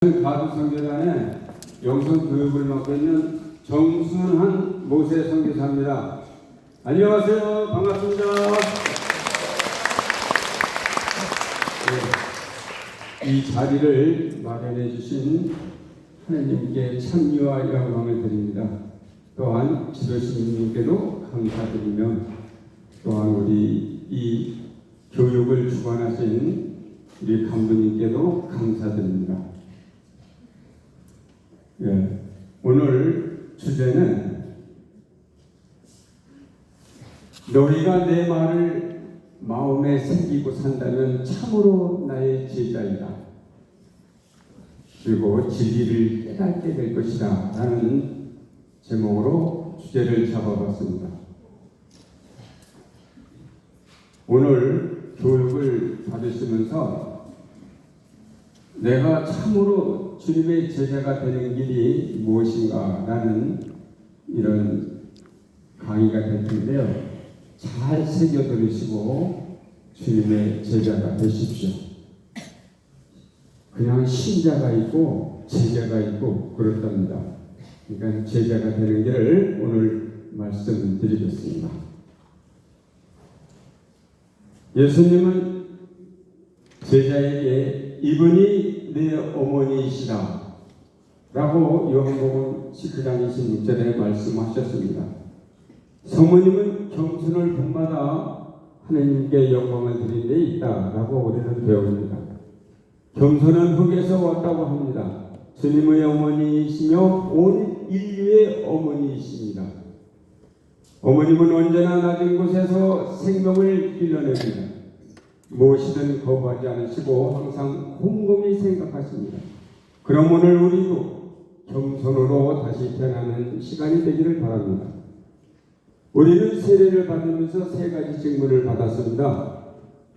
가두 선교단의 영성 교육을 맡고 있는 정순한 모세 선교사입니다. 안녕하세요. 반갑습니다. 네, 이 자리를 마련해 주신 하나님께 찬미와 영광을 드립니다. 또한 지도신님께도 감사드리며 또한 우리 이 교육을 주관하신 우리 간부님께도 감사드립니다. 오늘 주제는 너희가 내 말을 마음에 새기고 산다면 참으로 나의 제자이다. 그리고 진리를 깨닫게 될 것이다 라는 제목으로 주제를 잡아봤습니다. 오늘 교육을 받으시면서 내가 참으로 주님의 제자가 되는 길이 무엇인가 라는 이런 강의가 될 텐데요. 잘 새겨 들으시고 주님의 제자가 되십시오. 그냥 신자가 있고 제자가 있고 그렇답니다. 그러니까 제자가 되는 길을 오늘 말씀드리겠습니다. 예수님은 제자에게 이분이 내 어머니이시다 라고 요한복음 19장 26절에 말씀하셨습니다. 성모님은 겸손을 본받아 하나님께 영광을 드린 데 있다 라고 우리는 배웁니다. 겸손은 흙에서 왔다고 합니다. 주님의 어머니이시며 온 인류의 어머니이십니다. 어머님은 언제나 낮은 곳에서 생명을 길러냅니다. 무엇이든 거부하지 않으시고 항상 곰곰이 생각하십니다. 그럼 오늘 우리도 겸손으로 다시 태어나는 시간이 되기를 바랍니다. 우리는 세례를 받으면서 세 가지 직분을 받았습니다.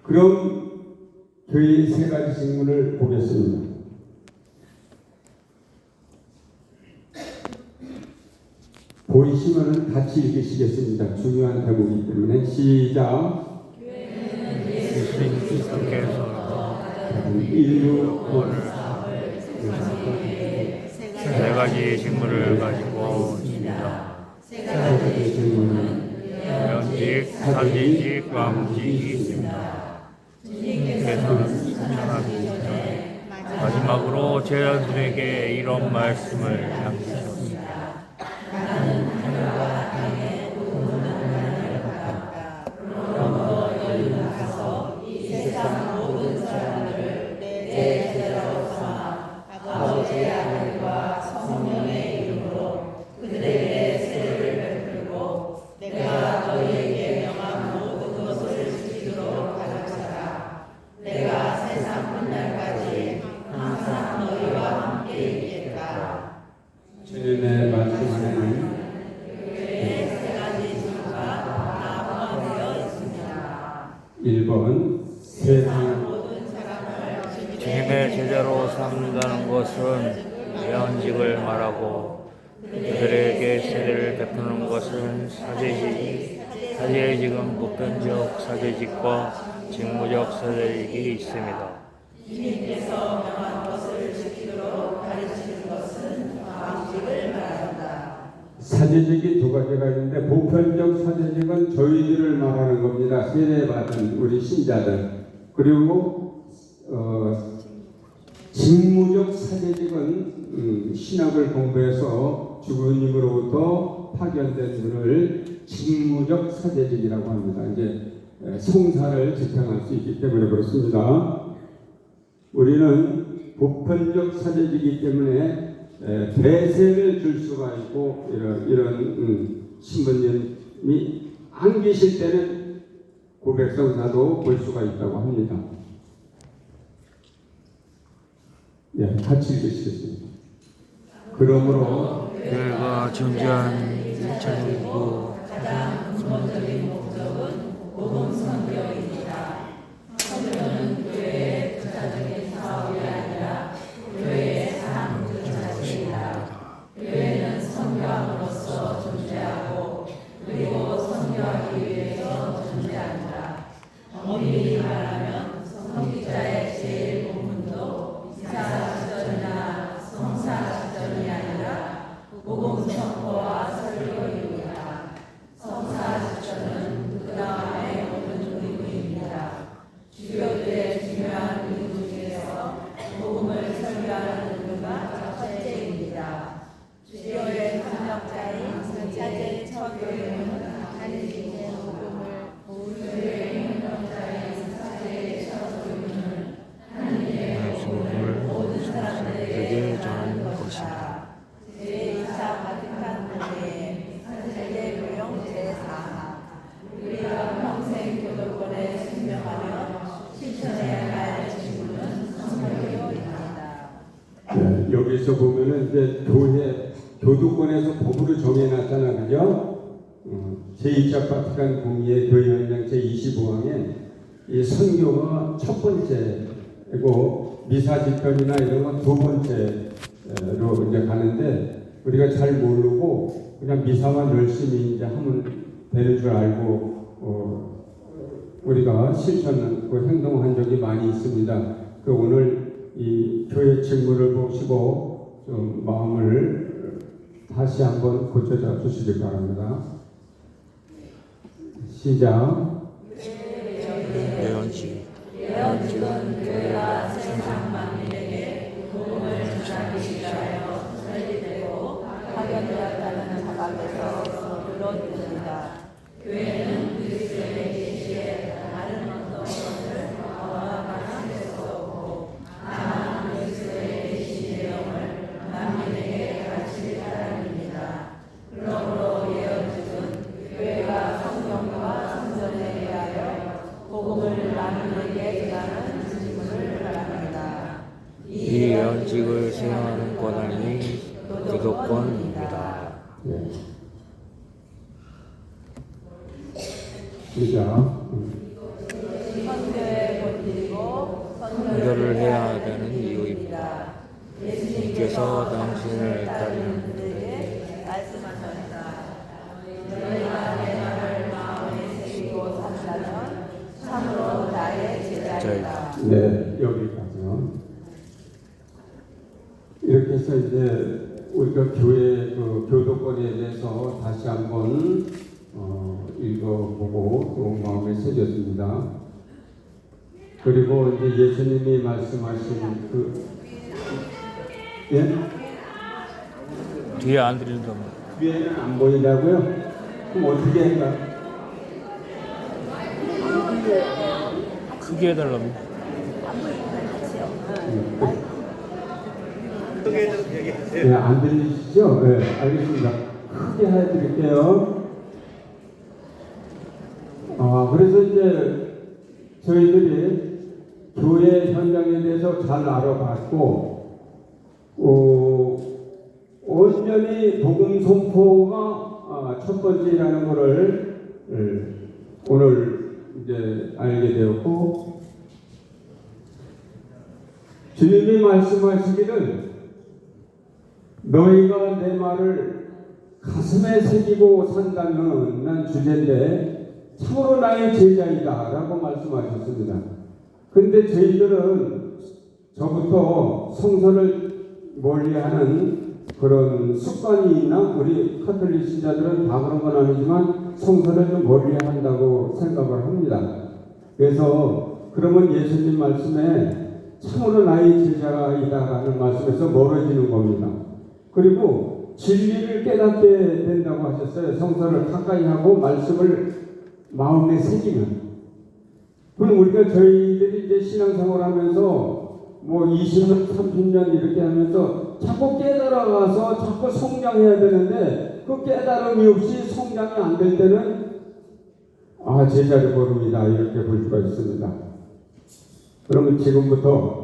그럼 교회의 세 가지 직분을 보겠습니다. 보이시면 같이 읽으시겠습니다. 중요한 대목이기 때문에 시작. 예수님께서 인류 구원을 세 가지 직무를 가지고 있습니다. 세 가지 직무는 면직, 사제직, 왕직이 있습니다. 주님께서는 천하기 전에 마지막으로 제자들에게 이런 말씀을 남기셨습니다. 나는 하늘과 땅에 동문을 받았다. 그러므로 너희는 가서 이 세상 모든 사람들을 내 제자로 삼아 아버지의 아들과 성령의 이름으로 그들에게 세례를 베풀고 내가 너희에게 명한 모든 것을 지키도록 가르쳐라. 내가 세상 끝날까지 항상 너희와 함께 있겠다. 주님의 말씀 안에는 교회의 세 가지 직무가 다 포함되어 있습니다. 1번 세상 모든 사람을 주님의 제자로 삼는다는 것은 예언직을 말하고 그들에게 세례를 베푸는 것은 사제직은 보편적 사제직과 직무적 사제직이 있습니다. 주님께서 명한 것을 지키도록 가르치는 것은 왕직을 말한다. 사제직이 두 가지가 있는데 보편적 사제직은 저희들을 말하는 겁니다. 세례받은 우리 신자들. 그리고 직무적 사제직은 신학을 공부해서 주부님으로부터 파견된 분을 직무적 사제직이라고 합니다. 이제 성사를 집행할 수 있기 때문에 그렇습니다. 우리는 보편적 사제직이기 때문에 대세를 줄 수가 있고 이런 신부님이 안 계실 때는 고백성사도 볼 수가 있다고 합니다. 같이 읽으시겠습니다. 그러므로 교회가 존재하는 전부 가장 근본적인 목적은 복음 선교입니다. 선교는 교회의 부차적인 사업이 아니라 교회의 삶 자체입니다. 교회는 선교함으로써 존재하고 그리고 선교하기 위해서 존재한다. 엄밀히 말하면 선기자의 제일 본문도 이사야 10절이나 여기서 보면은 이제 교회 교도권에서 법으로 정해놨잖아, 그죠? 제2차 바티칸 공의회 교회헌장 제25항에 이 선교가 첫 번째고 미사 집편이나 이런 건 두 번째로 이제 가는데 우리가 잘 모르고 그냥 미사만 열심히 이제 하면 되는 줄 알고 우리가 실천하고 행동한 적이 많이 있습니다. 오늘 이 교회 직무를 보시고 좀 마음을 다시 한번 고쳐자 주시기 바랍니다. 시작. 예언직은 교회와 세상 만민에게 복음을 전하기 위하여 설립되고 파견되었다는 자각에서 비롯됩니다. 교회는 그리스도의 계시에 다른 어떤 것을 허가할 수 없고 다만 그리스도의 계시 내용을 만민에게 가르칠 사람입니다. 그러므로 예언직은 교회가 성경과 성전에 의하여 복음을 만민에게 전하는 직무를 말합니다. 이 예언직을 수행하는 권한이 교도권입니다. 네. 시작. 선교의 본질이고 선교를 해야 되는 이유입니다. 예수님께서 당신을 따르는 그들에게 말씀하셨다. 너희가 내 말을 마음에 새기고 산다면 참으로 나의 제자이다. 네, 여기까지요. 이렇게 해서 이제 우리가 교회 그 교도권에 대해서 다시 한번 읽어보고 또 마음에 새겼습니다. 그리고 이제 예수님이 말씀하신 예? 뒤에 안 들린다면 뒤에는 안 보인다고요? 그럼 어떻게 할까? 크게 해달라면 네, 안 들리시죠? 네, 알겠습니다. 크게 해드릴게요. 그래서 이제 저희들이 교회 현장에 대해서 잘 알아봤고, 온전히 복음 선포가 첫 번째라는 것을 오늘 이제 알게 되었고, 주님이 말씀하시기를 너희가 내 말을 가슴에 새기고 산다는 난 주제인데 참으로 나의 제자이다 라고 말씀하셨습니다. 근데 저희들은 저부터 성서를 멀리하는 그런 습관이 있나? 우리 카톨릭 신자들은 다 그런 건 아니지만 성서를 좀 멀리한다고 생각을 합니다. 그래서 그러면 예수님 말씀에 참으로 나의 제자이다라는 말씀에서 멀어지는 겁니다. 그리고 진리를 깨닫게 된다고 하셨어요. 성서를 가까이 하고 말씀을 마음에 새기면. 그럼 우리가 저희들이 이제 신앙생활 하면서 뭐 20년, 30년 이렇게 하면서 자꾸 깨달아가서 자꾸 성장해야 되는데 그 깨달음이 없이 성장이 안 될 때는 제자리 걸음이다 이렇게 볼 수가 있습니다. 그러면 지금부터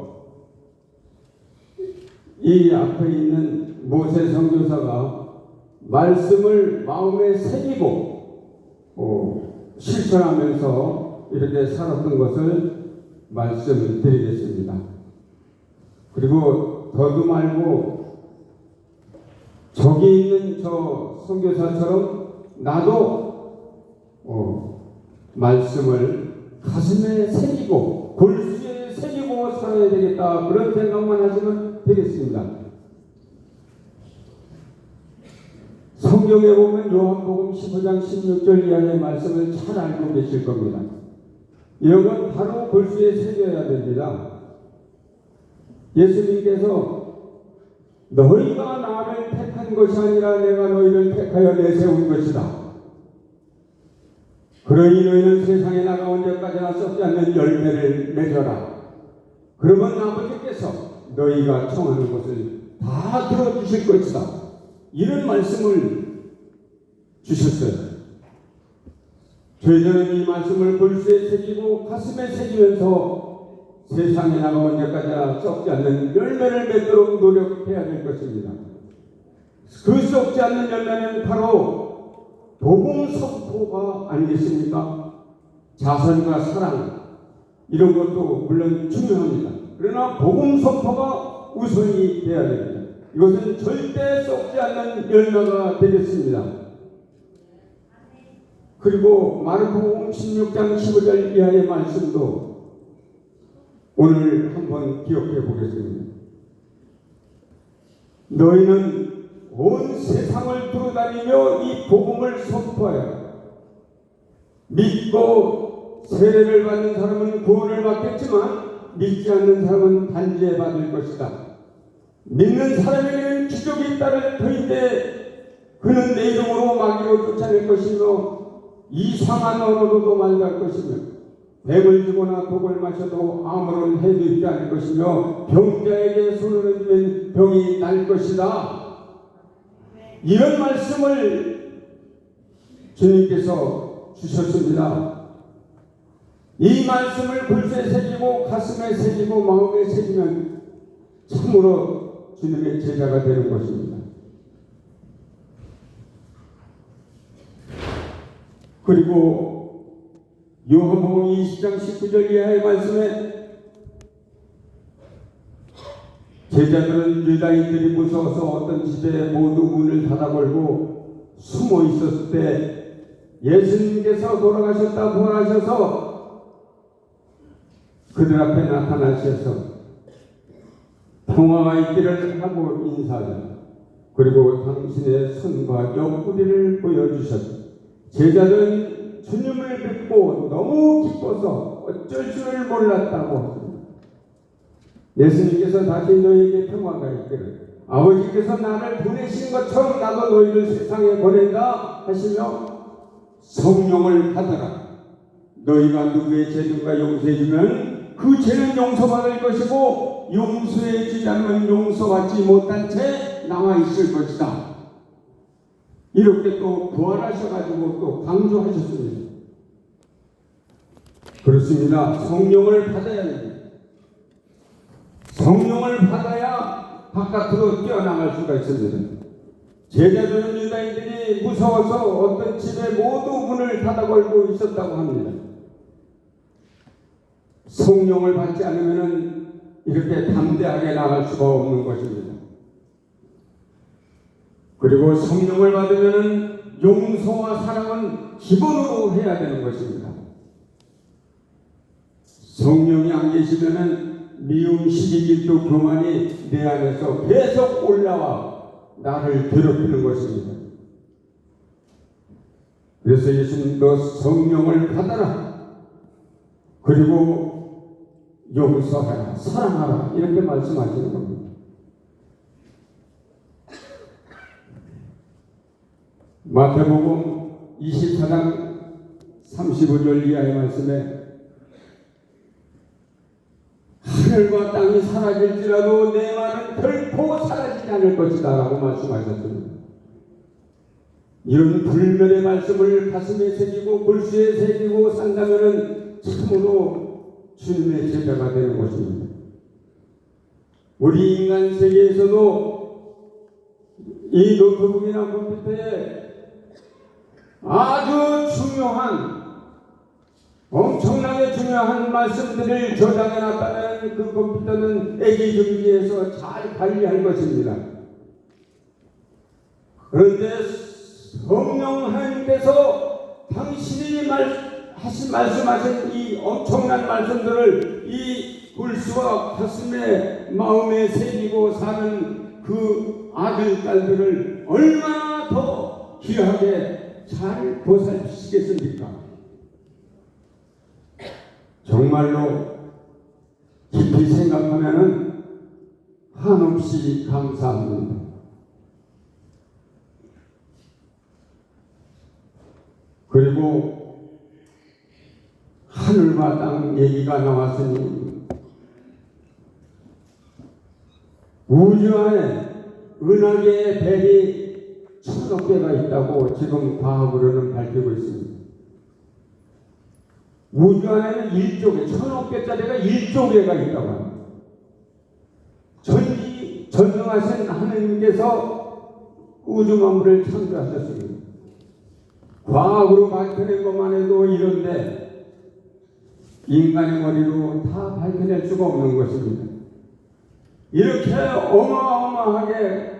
이 앞에 있는 모세 선교사가 말씀을 마음에 새기고 실천하면서 이렇게 살았던 것을 말씀드리겠습니다. 그리고 더도 말고 저기 있는 저 선교사처럼 나도 말씀을 가슴에 새기고 골수에 새기고 살아야 되겠다 그런 생각만 하시면 되겠습니다. 성경에 보면 요한복음 15장 16절 이하의 말씀을 잘 알고 계실 겁니다. 이건 바로 골수에 새겨야 됩니다. 예수님께서 너희가 나를 택한 것이 아니라 내가 너희를 택하여 내세운 것이다. 그러니 너희는 세상에 나가 언제까지나 썩지 않는 열매를 맺어라. 그러면 아버지께서 너희가 청하는 것을 다 들어주실 것이다. 이런 말씀을 주셨어요. 저희들은 이 말씀을 골수에 새기고 가슴에 새기면서 세상에 나가 언제까지나 썩지 않는 열매를 맺도록 노력해야 될 것입니다. 그 썩지 않는 열매는 바로 복음 선포가 아니겠습니까? 자선과 사랑 이런 것도 물론 중요합니다. 그러나 복음 선포가 우선이 되어야 됩니다. 이것은 절대 썩지 않는 열매가 되겠습니다. 그리고 마르코복음 16장 15절 이하의 말씀도 오늘 한번 기억해 보겠습니다. 너희는 온 세상을 두루다니며 이 복음을 선포하여 믿고 세례를 받는 사람은 구원을 받겠지만 믿지 않는 사람은 단죄 받을 것이다. 믿는 사람에게는 기적이 따를 터인데 그는 내 이름으로 마귀로 쫓아낼 것이며 이상한 언어로도 말할 것이며 뱀을 주거나 독을 마셔도 아무런 해도 있지 않을 것이며 병자에게 손을 얹으면 병이 날 것이다. 이런 말씀을 주님께서 주셨습니다. 이 말씀을 불새에 새기고 가슴에 새기고 마음에 새기면 참으로 주님의 제자가 되는 것입니다. 그리고 요한복음 20장 19절 이하의 말씀에 제자들은 유다인들이 무서워서 어떤 집에 모두 문을 닫아걸고 숨어 있었을 때 예수님께서 돌아가셨다 부활하셔서 그들 앞에 나타나셔서 평화가 있기를 하고 인사하셨다. 그리고 당신의 손과 옆구리를 보여주셨다. 제자들은 주님을 뵙고 너무 기뻐서 어쩔 줄을 몰랐다고 합니다. 예수님께서 다시 너희에게 평화가 있기를 아버지께서 나를 보내신 것처럼 나도 너희를 세상에 보낸다 하시며 성령을 받아라. 너희가 누구의 죄든가 용서해주면 그 죄는 용서받을 것이고 용서해주지 않으면 용서받지 못한 채 남아있을 것이다. 이렇게 또 부활하셔가지고 또 강조하셨습니다. 그렇습니다. 성령을 받아야 됩니다. 성령을 받아야 바깥으로 뛰어나갈 수가 있습니다. 제자들은 유다인들이 무서워서 어떤 집에 모두 문을 닫아걸고 있었다고 합니다. 성령을 받지 않으면 이렇게 담대하게 나갈 수가 없는 것입니다. 그리고 성령을 받으면 용서와 사랑은 기본으로 해야 되는 것입니다. 성령이 안 계시면 미움, 시기질투, 교만이 내 안에서 계속 올라와 나를 괴롭히는 것입니다. 그래서 예수님도 성령을 받아라. 그리고 용서하라, 사랑하라 이렇게 말씀하시는 겁니다. 마태복음 24장 35절 이하의 말씀에 하늘과 땅이 사라질지라도 내 말은 결코 사라지지 않을 것이다 라고 말씀하셨습니다. 이런 불멸의 말씀을 가슴에 새기고 골수에 새기고 산다면 참으로 주님의 제자가 되는 것입니다. 우리 인간 세계에서도 이 노트북이나 컴퓨터에 아주 중요한 엄청나게 중요한 말씀들을 저장해 놨다면 그 컴퓨터는 애기중지해서 잘 관리할 것입니다. 그런데 성령 하나님께서 당신이 말씀하신 이 엄청난 말씀들을 이 골수와 가슴에 마음에 새기고 사는 그 아들, 딸들을 얼마나 더 귀하게 잘 보살피시겠습니까? 정말로 깊이 생각하면은 한없이 감사합니다. 그리고 하늘과 땅 얘기가 나왔으니 우주 안에 은하계의 별이 1000억 개가 있다고 지금 과학으로는 밝히고 있습니다. 우주 안에는 1조 개, 1000억 개짜리가 1조 개가 있다고 합니다. 전능하신 하느님께서 우주 만물을 창조하셨습니다. 과학으로 밝혀낸 것만 해도 이런데 인간의 머리로 다 밝혀낼 수가 없는 것입니다. 이렇게 어마어마하게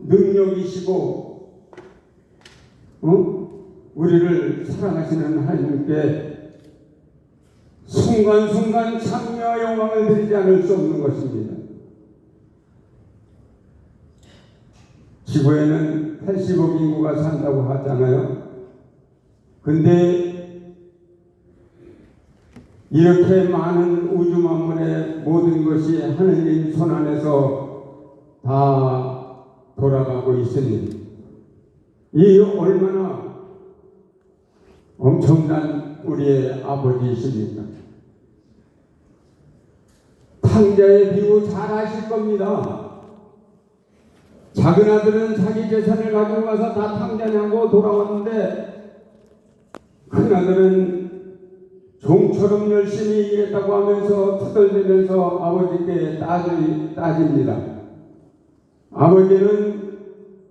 능력이시고 우리를 사랑하시는 하나님께 순간순간 참여와 영광을 드리지 않을 수 없는 것입니다. 지구에는 80억 인구가 산다고 하잖아요. 근데 이렇게 많은 우주 만물의 모든 것이 하느님 손 안에서 다 돌아가고 있으니 이 얼마나 엄청난 우리의 아버지이십니까? 탕자의 비유 잘 아실 겁니다. 작은 아들은 자기 재산을 가지고 가서 다 탕자냐고 돌아왔는데 큰 아들은 종처럼 열심히 일했다고 하면서 투덜대면서 아버지께 따집니다. 아버지는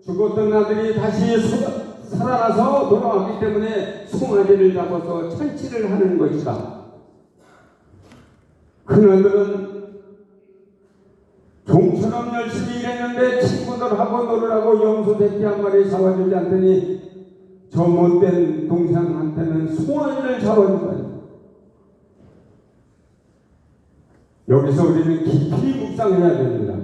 죽었던 아들이 다시 살아나서 돌아왔기 때문에 송아지를 잡아서 잔치를 하는 것이다. 큰 아들은 종처럼 열심히 일했는데 친구들하고 놀으라고 염소 새끼 한 마리 잡아주지 않더니 저 못된 동생한테는 송아지를 잡아준다. 여기서 우리는 깊이 묵상해야 됩니다.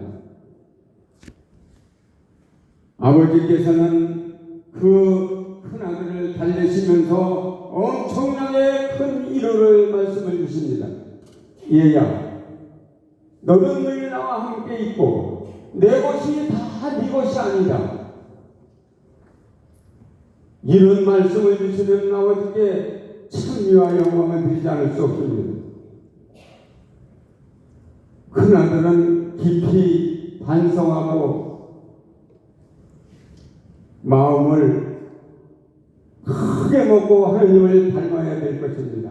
아버지께서는 그 큰 아들을 달래시면서 엄청나게 큰 위로를 말씀을 주십니다. 얘야, 너는 늘 나와 함께 있고 내 것이 다 네 것이 아니다. 이런 말씀을 주시는 아버지께 찬미와 영광을 드리지 않을 수 없습니다. 큰 아들은 깊이 반성하고 마음을 크게 먹고 하나님을 닮아야 될 것입니다.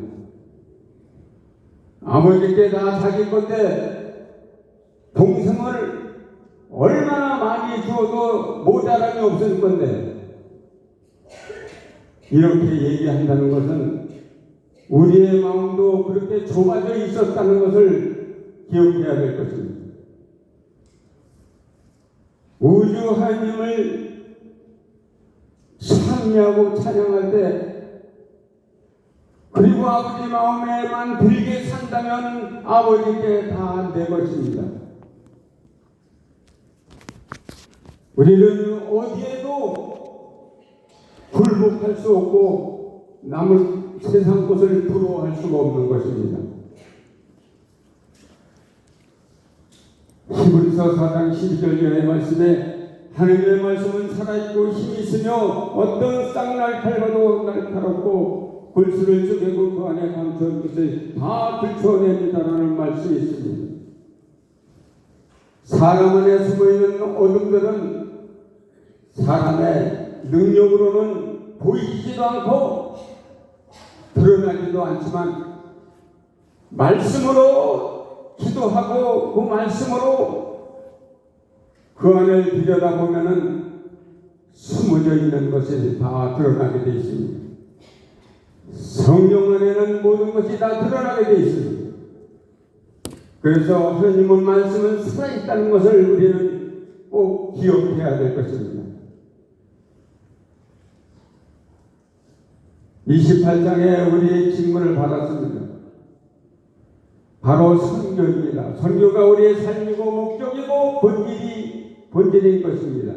아버지께 다 자기 건데 동생을 얼마나 많이 주어도 모자람이 없을 건데 이렇게 얘기한다는 것은 우리의 마음도 그렇게 좁아져 있었다는 것을 기억해야 될 것입니다. 우주 하나님을 찬미하고 찬양할 때 그리고 아버지 마음에만 들게 산다면 아버지께 다 내 것입니다. 우리는 어디에도 굴복할 수 없고 남을 세상 것을 부러워할 수가 없는 것입니다. 히브리서 4장 12절의 말씀에 하나님의 말씀은 살아있고 힘이 있으며 어떤 쌍날칼과도 날카롭고 골수를 쪼개고 그 안에 감춰온 것을 다 들춰냅니다라는 말씀이 있습니다. 사람 안에 숨어있는 어둠들은 사람의 능력으로는 보이지도 않고 드러나지도 않지만 말씀으로 기도하고 그 말씀으로 그 안을 들여다보면은 숨어져 있는 것이 다 드러나게 되어 있습니다. 성령 안에는 모든 것이 다 드러나게 되어 있습니다. 그래서 하나님의 말씀은 살아있다는 것을 우리는 꼭 기억해야 될 것입니다. 28장에 우리의 직분을 받았습니다. 바로 선교입니다. 선교가 우리의 삶이고 목적이고 본질인 것입니다.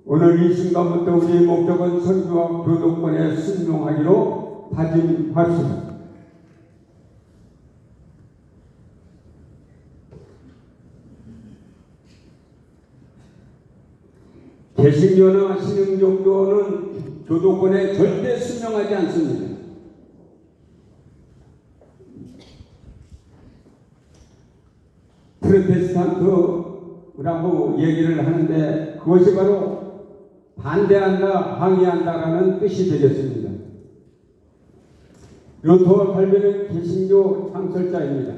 오늘 이 순간부터 우리의 목적은 선교와 교도권에 순종하기로 다짐합시다. 개신교나 신흥종교는 교도권에 절대 순종하지 않습니다. 프로테스탄트라고 얘기를 하는데 그것이 바로 반대한다, 항의한다라는 뜻이 되겠습니다. 로토와 갈배는 개신교 창설자입니다.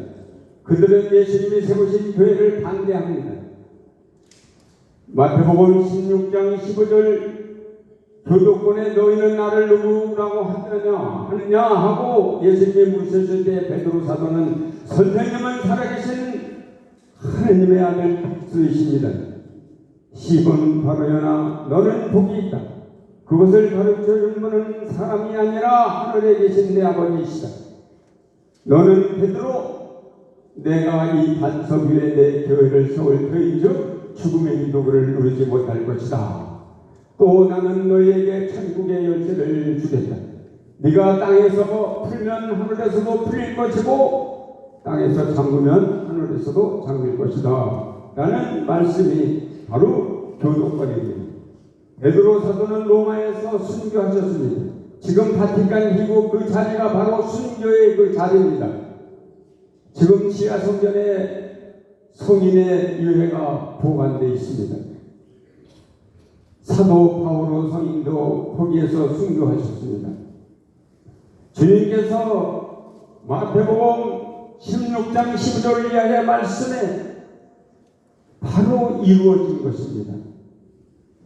그들은 예수님이 세우신 교회를 반대합니다. 마태복음 16장 15절 교도권에 너희는 나를 누구라고 하느냐 하고 예수님이 물으셨을 때 베드로 사도는 선생님은 살아계신 하느님의 아들 그리스도이십니다. 시몬 바로야나 너는 복이 있다. 그것을 가르쳐 준 분은 사람이 아니라 하늘에 계신 내 아버지이시다. 너는 베드로 내가 이 반석 위에 내 교회를 세울 터인즉 죽음의 이도를 누리지 못할 것이다. 또 나는 너희에게 천국의 열쇠를 주겠다. 네가 땅에서 풀면 하늘에서도 풀릴 것이고 땅에서 잠그면 하늘에서도 잠길 것이다. 라는 말씀이 바로 교도권입니다. 베드로 사도는 로마에서 순교하셨습니다. 지금 바티칸 희곡 그 자리가 바로 순교의 그 자리입니다. 지금 지하 성전에 성인의 유해가 보관되어 있습니다. 사도 바오로 성인도 거기에서 순교하셨습니다. 주님께서 마태복음 16장 15절 이하의 말씀에 바로 이루어진 것입니다.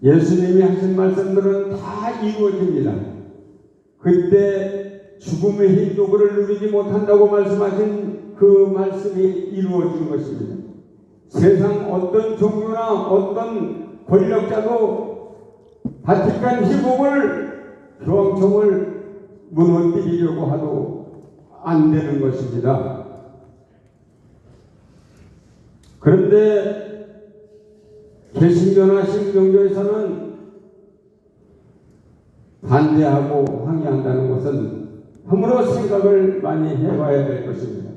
예수님이 하신 말씀들은 다 이루어집니다. 그때 죽음의 hin도를 누리지 못한다고 말씀하신 그 말씀이 이루어진 것입니다. 세상 어떤 종교나 어떤 권력자도 바티칸 희곡을 교황청을 무너뜨리려고 하도 안 되는 것입니다. 그런데 개신교나 신경교에서는 반대하고 항의한다는 것은 함으로 생각을 많이 해봐야 될 것입니다.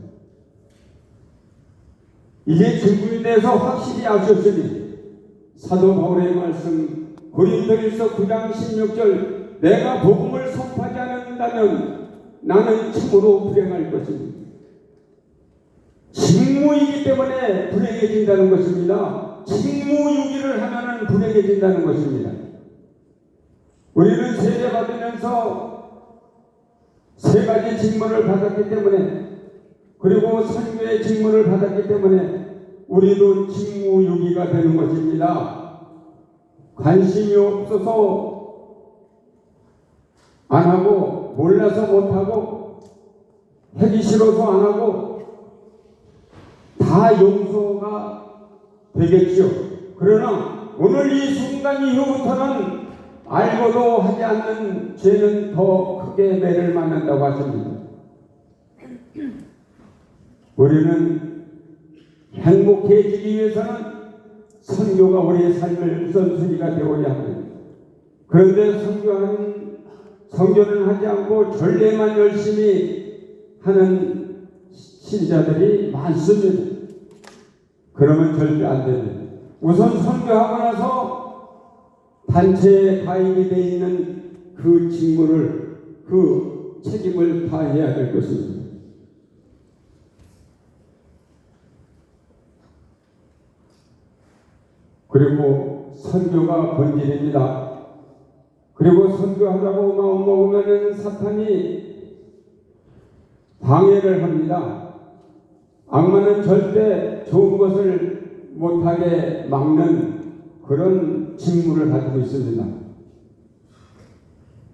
이제 질문에 대해서 확실히 아셨으니 사도 바울의 말씀 고린도일서 9장 16절 내가 복음을 선포하지 않는다면 나는 참으로 불행할 것입니다. 직무이기 때문에 불행해진다는 것입니다. 직무유기를 하면 불행해진다는 것입니다. 우리는 세례받으면서 세 가지 직무를 받았기 때문에 그리고 선교의 직무를 받았기 때문에 우리도 직무유기가 되는 것입니다. 관심이 없어서 안 하고 몰라서 못하고 하기 싫어서 안 하고 다 용서가 되겠죠. 그러나 오늘 이 순간 이후부터는 알고도 하지 않는 죄는 더 크게 매를 맞는다고 하십니다. 우리는 행복해지기 위해서는 선교가 우리의 삶의 우선순위가 되어야 합니다. 그런데 선교는 하지 않고 전례만 열심히 하는 신자들이 많습니다. 그러면 절대 안 됩니다. 우선 선교하고 나서 단체에 가입이 되어 있는 그 직무를, 그 책임을 다해야 될 것입니다. 그리고 선교가 본질입니다. 그리고 선교하라고 마음먹으면 사탄이 방해를 합니다. 악마는 절대 좋은 것을 못하게 막는 그런 직무를 가지고 있습니다.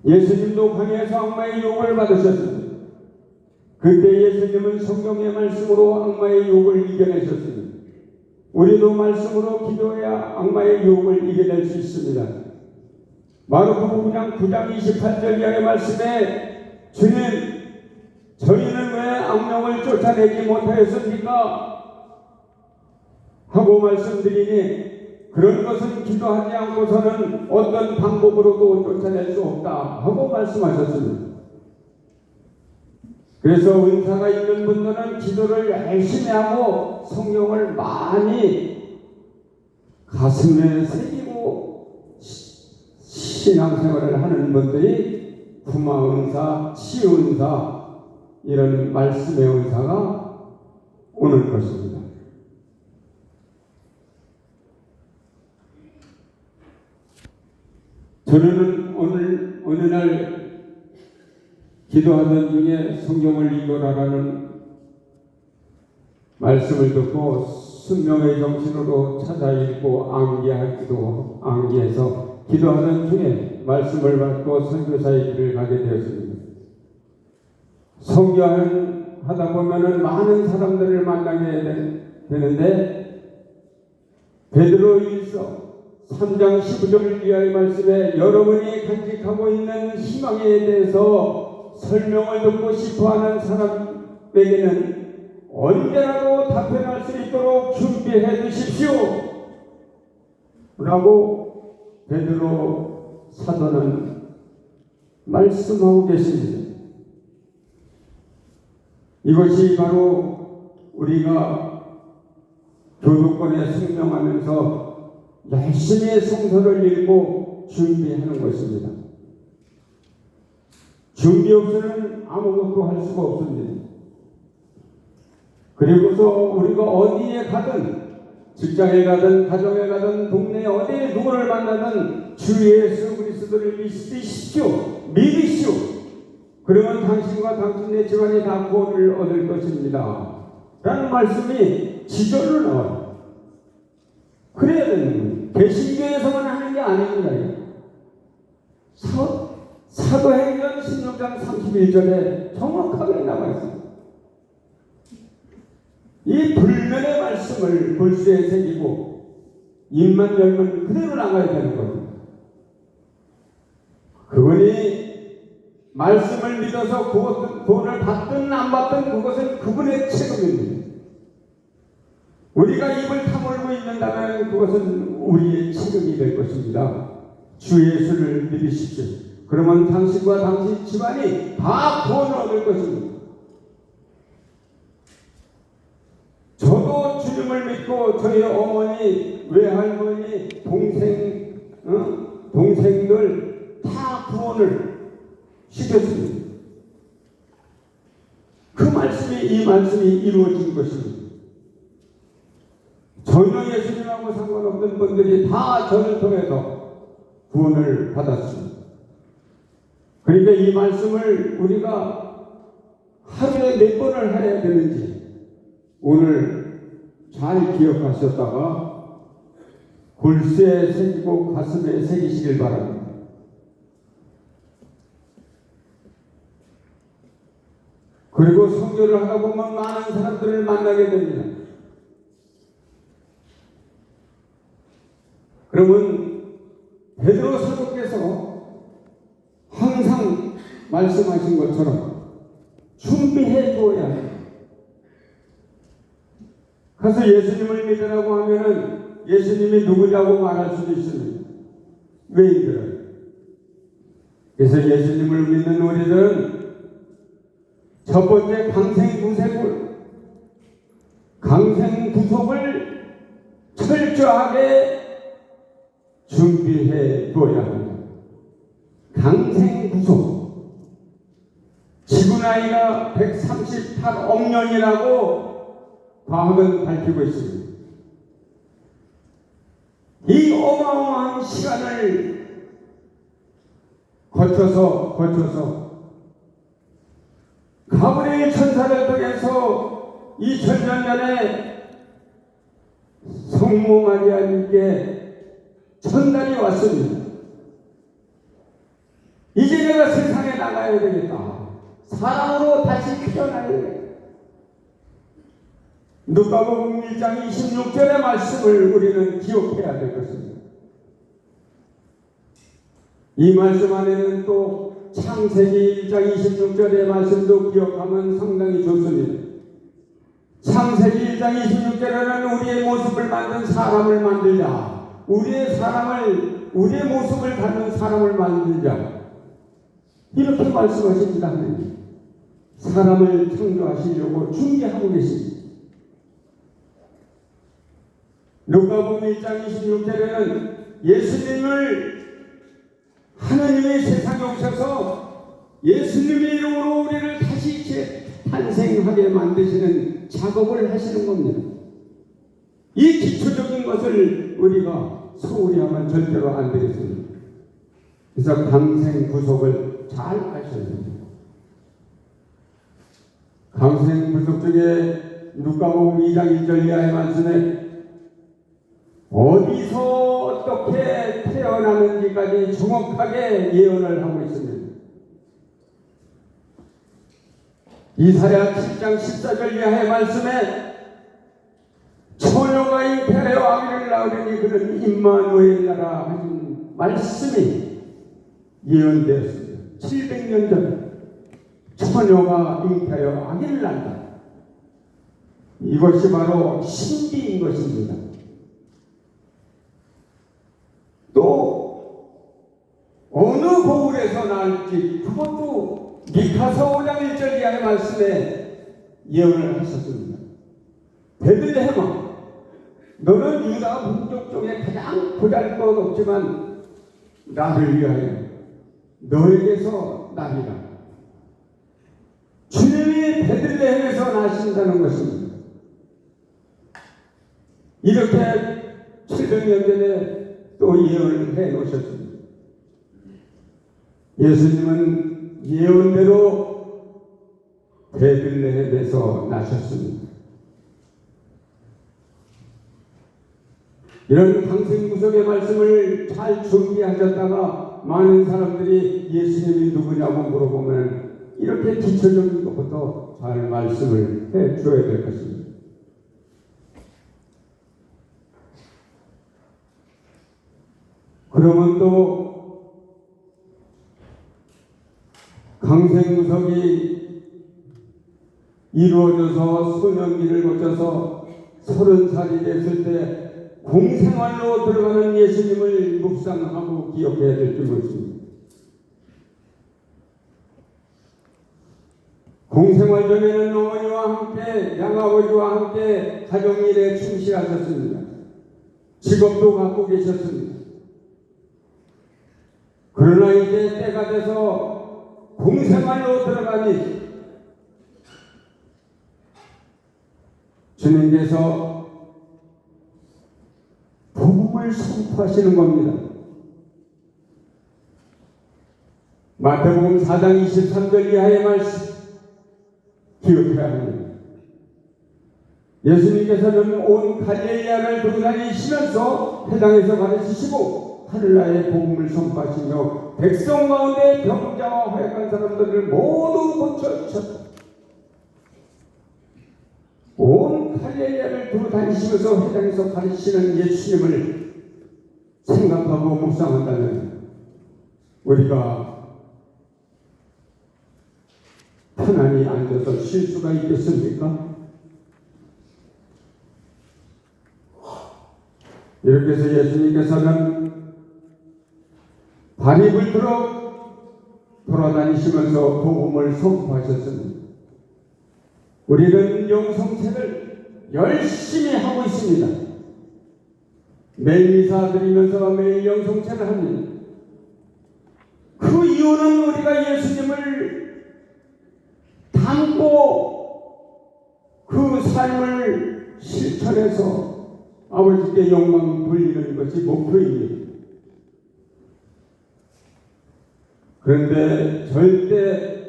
예수님도 광야에서 악마의 유혹을 받으셨습니다. 그때 예수님은 성경의 말씀으로 악마의 유혹을 이겨내셨습니다. 우리도 말씀으로 기도해야 악마의 유혹을 이겨낼 수 있습니다. 마르코복음 9장 28절 이하의 말씀에 주님, 저희는 왜 악령을 쫓아내지 못하였습니까? 하고 말씀드리니 그런 것은 기도하지 않고서는 어떤 방법으로도 쫓아낼 수 없다 하고 말씀하셨습니다. 그래서 은사가 있는 분들은 기도를 열심히 하고 성령을 많이 가슴에 새기고 신앙생활을 하는 분들이 구마은사, 치유은사 이런 말씀의 은사가 오는 것입니다. 저는 어느 날 기도하던 중에 성경을 읽어라라는 말씀을 듣고 순명의 정신으로 찾아 읽고 암기해서 기도하던 중에 말씀을 받고 선교사의 길을 가게 되었습니다. 선교하다 보면은 많은 사람들을 만나게 되는데 베드로일서 3장 15절 이하의 말씀에 여러분이 간직하고 있는 희망에 대해서 설명을 듣고 싶어하는 사람에게는 언제라도 답변할 수 있도록 준비해 두십시오 라고 베드로 사도는 말씀하고 계십니다. 이것이 바로 우리가 교도권에 순명하면서 열심히 성서를 읽고 준비하는 것입니다. 준비 없이는 아무것도 할 수가 없습니다. 그리고서 우리가 어디에 가든 직장에 가든 가정에 가든 동네에 어디에 누구를 만나든 주 예수 그리스도를 믿으십시오. 믿으시오. 그러면 당신과 당신의 집안이 다 구원을 얻을 것입니다. 라는 말씀이 지절로 나와요. 그래야 되는 거예요. 개신교에서만 하는 게 아닙니다. 사도행전 16장 31절에 정확하게 나와 있습니다. 이 불면의 말씀을 골수에 새기고 입만 열면 그대로 나가야 되는 겁니다. 그분이 말씀을 믿어서 구원을 받든 안 받든 그것은 그분의 책임입니다. 우리가 입을 다물고 있는다면 그것은 우리의 책임이 될 것입니다. 주 예수를 믿으십시오. 그러면 당신과 당신 집안이 다 구원을 얻을 것입니다. 저도 주님을 믿고 저희 어머니, 외할머니, 동생들 다 구원을 시켰습니다. 그 말씀이 이 말씀이 이루어진 것입니다. 전혀 예수님하고 상관없는 분들이 다 저를 통해서 구원을 받았습니다. 그러니까 이 말씀을 우리가 하루에 몇 번을 해야 되는지 오늘 잘 기억하셨다가 골수에 새기고 가슴에 새기시길 바랍니다. 그리고 선교를 하다 보면 많은 사람들을 만나게 됩니다. 그러면 베드로 사도께서 항상 말씀하신 것처럼 준비해 줘야 해요. 가서 예수님을 믿으라고 하면은 예수님이 누구냐고 말할 수도 있습니다. 외인들은. 그래서 예수님을 믿는 우리들은 첫 번째 강생구속을 철저하게 준비해 둬야 합니다. 강생구속. 지구 나이가 138억 년이라고 과학은 밝히고 있습니다. 이 어마어마한 시간을 거쳐서 가브리엘 천사를 통해서 2000년 전에 성모 마리아님께 전달이 왔습니다. 이제 내가 세상에 나가야 되겠다. 사람으로 다시 태어나야 되겠다. 누가복음 1장 26절의 말씀을 우리는 기억해야 될 것입니다. 이 말씀 안에는 또 창세기 1장 26절의 말씀도 기억하면 상당히 좋습니다. 창세기 1장 26절에는 우리의 모습을 만든 사람을 만들자. 우리의 모습을 갖는 사람을 만들자. 이렇게 말씀하십니다. 하나님. 사람을 창조하시려고 준비하고 계십니다. 누가복음 1장 26절에는 예수님을 하나님이 세상에 오셔서 예수님의 이름으로 우리를 다시 탄생하게 만드시는 작업을 하시는 겁니다. 이 기초적인 것을 우리가 소홀히 하면 절대로 안 되겠습니다. 그래서 강생구속을 잘 하셔야 됩니다. 강생 부속 중에 누가복음 2장 1절 이하의 말씀에 어디서 어떻게 태어나는지까지 정확하게 예언을 하고 있습니다. 이사야 7장 14절 이하의 말씀에 처녀가 잉태하여 아기를 낳으려니 그는 임마누엘 나라 하신 말씀이 예언되었습니다. 700년 전 처녀가 잉태하여 아기를 낳는다. 이것이 바로 신비인 것입니다. 또 어느 고을에서 낳을지 그것도 미카서 5장 1절 이하의 말씀에 예언을 하셨습니다. 베들레헴아, 너는 유다 민족 중에 가장 보잘것없지만 나를 위하여 너에게서 나리라. 주님이 베들레헴에서 나신다는 것입니다. 이렇게 700년 전에 또 예언을 해 놓으셨습니다. 예수님은 예언대로 베들레헴에서 나셨습니다. 이런 강생구석의 말씀을 잘 준비하셨다가 많은 사람들이 예수님이 누구냐고 물어보면 이렇게 기초적인 것부터 잘 말씀을 해 줘야 될 것입니다. 그러면 또 강생구석이 이루어져서 소년기를 거쳐서 30살이 됐을 때 공생활로 들어가는 예수님을 묵상하고 기억해야 될 줄 것입니다. 공생활 전에는 어머니와 함께 양아버지와 함께 가정일에 충실하셨습니다. 직업도 갖고 계셨습니다. 그러나 이제 때가 돼서 공생활로 들어가니 주님께서 복음을 선포하시는 겁니다. 마태복음 4장 23절 이하의 말씀 기억해야 합니다. 예수님께서는 온 갈릴리아를 돌아다니시면서 회당에서 가르치시고 하늘나라의 복음을 선포하시며 백성 가운데 병자와 허약한 사람들을 모두 고쳐주셨다. 온 갈릴리아를 돌아다니시면서 회당에서 가르치시는 예수님을 생각하고 묵상한다면 우리가 편안히 앉아서 쉴 수가 있겠습니까? 이렇게 해서 예수님께서는 발이 불도록 돌아다니시면서 복음을 선포하셨습니다. 우리는 영성체를 열심히 하고 있습니다. 매일 미사 드리면서 매일 영성체를 합니다. 그 이유는 우리가 예수님을 담고 그 삶을 실천해서 아버지께 영광 돌리는 것이 목표입니다. 그런데 절대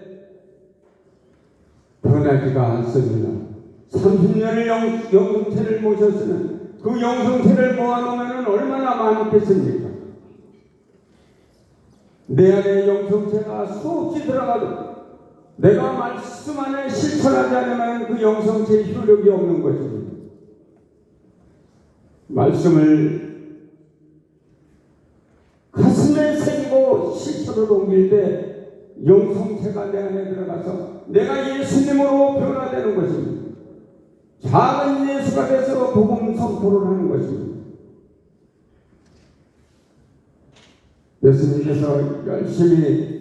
변하지가 않습니다. 30년을 영성체를 모셨으면 그 영성체를 모아놓으면 얼마나 많겠습니까? 내 안에 영성체가 수없이 들어가도 내가 말씀 안에 실천하지 않으면 그 영성체의 효력이 없는 것입니다. 말씀을 가슴에 새기고 실천으로 옮길 때 영성체가 내 안에 들어가서 내가 예수님으로 변화되는 것입니다. 작은 예수가 돼서 복음 선포를 하는 것입니다. 예수님께서 열심히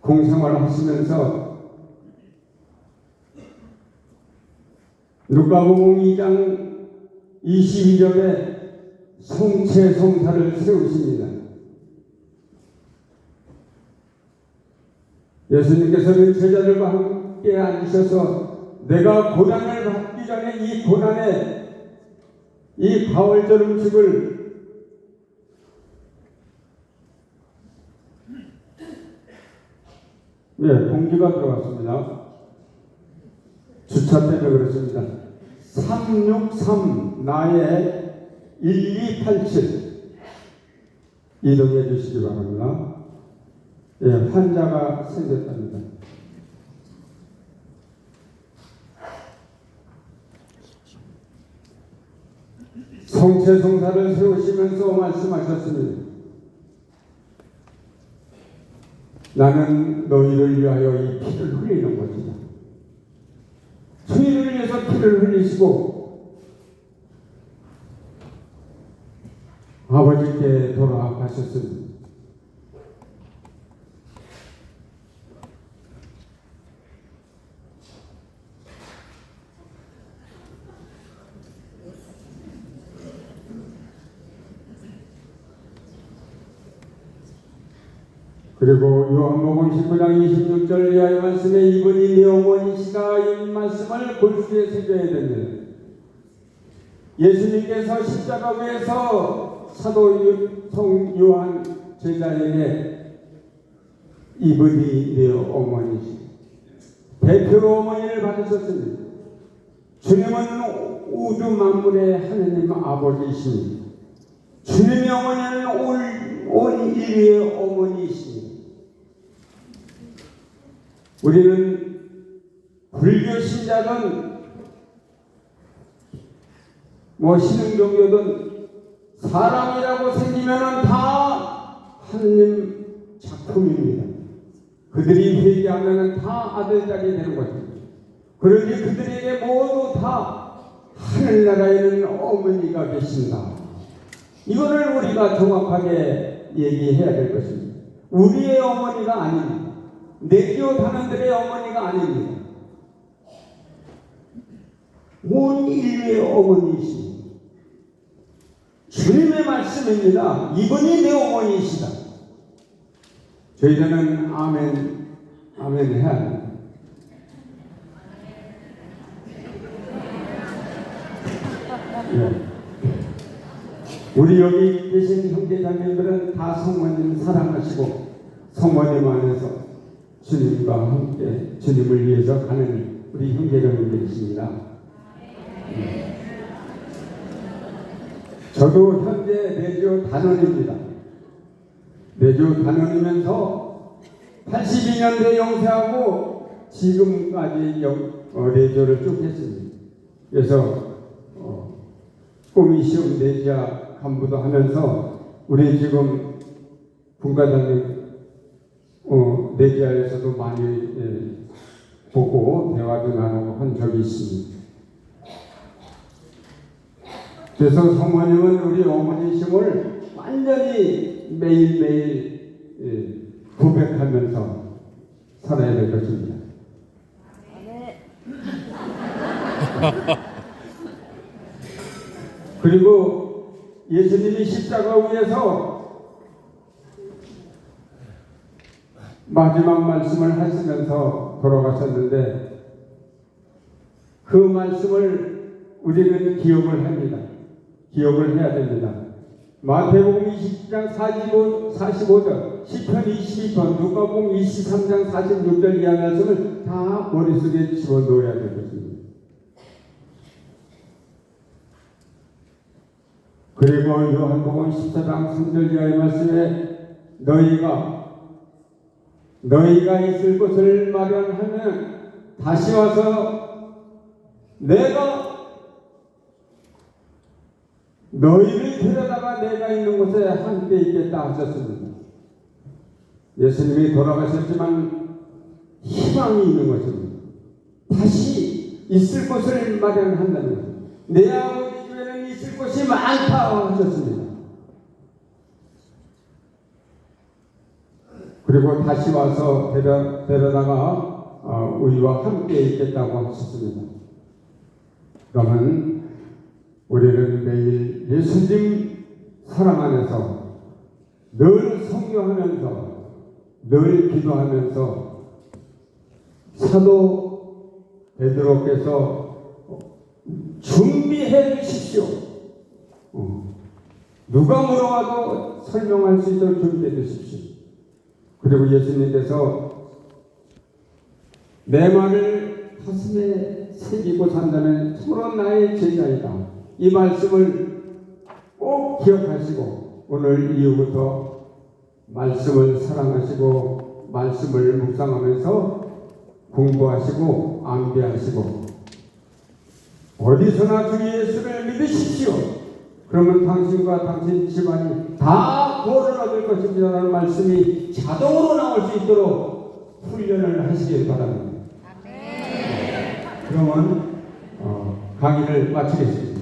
공생활을 하시면서 누가복음 2장 22절에 성체 성사를 세우십니다. 예수님께서는 제자들과 함께 앉으셔서 내가 고난을 받기 전에 이 고난에 이 가월절 음식을 예, 공지가 들어왔습니다. 주차 때문에 그렇습니다. 363 나의 1287 이동해 주시기 바랍니다. 예, 환자가 생겼답니다. 성체성사를 세우시면서 말씀하셨습니다. 나는 너희를 위하여 이 피를 흘리는 것이다. 주의를 위해서 피를 흘리시고 아버지께 돌아가셨습니다. 그리고 요한복음 19장 26절 이하의 말씀에 이분이 내 어머니시다 이 말씀을 골수에 새겨야 됩니다. 예수님께서 십자가 위에서 사도 성 요한 제자에게 이분이 내 어머니시 대표로 어머니를 받으셨습니다. 주님은 우주 만물의 하느님 아버지이십니다. 주님의 어머니는 온 인류의 어머니이십니다. 우리는 불교 신자는 신흥 종교든 사람이라고 생기면은 다 하느님 작품입니다. 그들이 회개하면은 다 아들딸이 되는 것입니다. 그러니 그들에게 모두 다 하늘나라에 있는 어머니가 계신다. 이거를 우리가 정확하게 얘기해야 될 것입니다. 우리의 어머니가 아닙니다. 내교 단원들의 어머니가 아닙니다. 온 인류의 어머니이십니다. 주님의 말씀입니다. 이분이 내 어머니이시다. 저희들은 아멘, 아멘 해야 합니다. 네. 우리 여기 계신 형제자매들은 다 성모님 사랑하시고 성모님 안에서 주님과 함께 주님을 위해서 가는 우리 형제자매들이십니다. 저도 현재 내조 단원입니다. 내조 단원이면서 82년대 영세하고 지금까지 내조를 쭉 했습니다. 그래서 꿈이 시험 내지야 간부도 하면서 우리 지금 분과장님 내지야에서도 많이 보고 대화도 나누고 한 적이 있습니다. 그래서 성모님은 우리 어머니심을 완전히 매일매일 고백하면서 살아야 될 것입니다. 그리고 예수님이 십자가 위에서 마지막 말씀을 하시면서 돌아가셨는데 그 말씀을 우리는 기억을 합니다. 기억을 해야 됩니다. 마태복음 20장 45절, 시편 22편, 누가복음 23장 46절 이하 말씀을 다 머릿속에 집어넣어야 될 것입니다. 그리고 요한복음 14장 3절 이하의 말씀에 너희가 있을 곳을 마련하면 다시 와서 내가 너희를 데려다가 내가 있는 곳에 함께 있겠다 하셨습니다. 예수님이 돌아가셨지만 희망이 있는 것입니다. 다시 있을 곳을 마련한다는 것입니다. 내 아버지 교회는 있을 곳이 많다 하셨습니다. 그리고 다시 와서 데려다가 우리와 함께 있겠다고 하셨습니다. 그러면 우리는 매일 예수님 사랑 안에서 늘 성교하면서 늘 기도하면서 사도 베드로께서 준비해 주십시오. 누가 물어와도 설명할 수 있도록 준비해 주십시오. 그리고 예수님께서 내 말을 가슴에 새기고 산다면 참으로 나의 제자이다. 이 말씀을 꼭 기억하시고 오늘 이후부터 말씀을 사랑하시고 말씀을 묵상하면서 공부하시고 암기하시고 어디서나 주 예수를 믿으십시오. 그러면 당신과 당신 집안이 다 구원을 얻을 것입니다라는 말씀이 자동으로 나올 수 있도록 훈련을 하시길 바랍니다. 그러면 강의를 마치겠습니다.